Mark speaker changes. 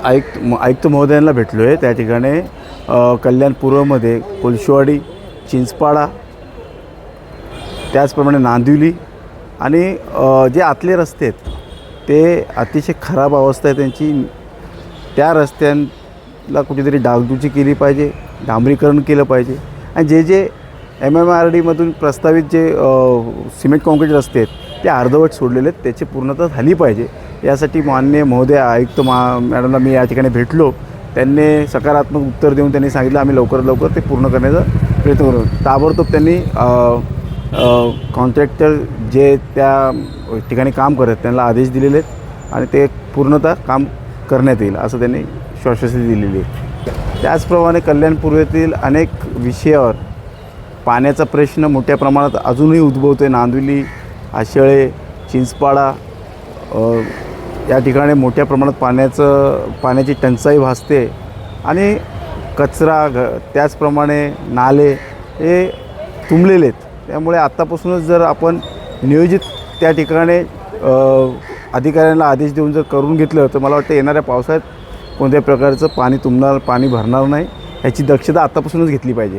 Speaker 1: आयुक्त महोदयांना भेटलो आहे त्या ठिकाणी कल्याण पूर्वमध्ये कोळशेवाडी, चिंचपाडा, त्याचप्रमाणे नांदिवली आणि जे आतले रस्ते आहेत ते अतिशय खराब अवस्था आहे त्यांची. त्या रस्त्यांना कुठेतरी डागडुजी केली पाहिजे, डांबरीकरण केलं पाहिजे आणि जे MMRDमधून प्रस्तावित जे सिमेंट काँक्रीट रस्ते आहेत ते अर्धवट सोडलेले आहेत, त्याची पूर्णता झाली पाहिजे. यासाठी माननीय महोदय आयुक्त मॅडमला मी या ठिकाणी भेटलो. त्यांनी सकारात्मक उत्तर देऊन त्यांनी सांगितलं आम्ही लवकरात लवकर ते पूर्ण करण्याचा प्रयत्न करू. ताबडतोब त्यांनी कॉन्ट्रॅक्टर जे त्या ठिकाणी काम करत त्यांना आदेश दिलेले आहेत आणि ते पूर्णतः काम करण्यात येईल असं त्यांनी श्वासवती दिलेली आहे. त्याचप्रमाणे कल्याण पूर्वेतील अनेक विषयावर पाण्याचा प्रश्न मोठ्या प्रमाणात अजूनही उद्भवतो आहे. नांदिवली, आशेळे, चिंचपाडा या ठिकाणी मोठ्या प्रमाणात पाण्याची टंचाई भासते आणि कचरा त्याचप्रमाणे नाले हे तुंबलेले आहेत. त्यामुळे आत्तापासूनच जर आपण नियोजित त्या ठिकाणी अधिकाऱ्यांना आदेश देऊन जर करून घेतलं तर मला वाटतं येणाऱ्या पावसाळ्यात कोणत्याही प्रकारचं पाणी तुंबणार, पाणी भरणार नाही, याची दक्षता आत्तापासूनच घेतली पाहिजे.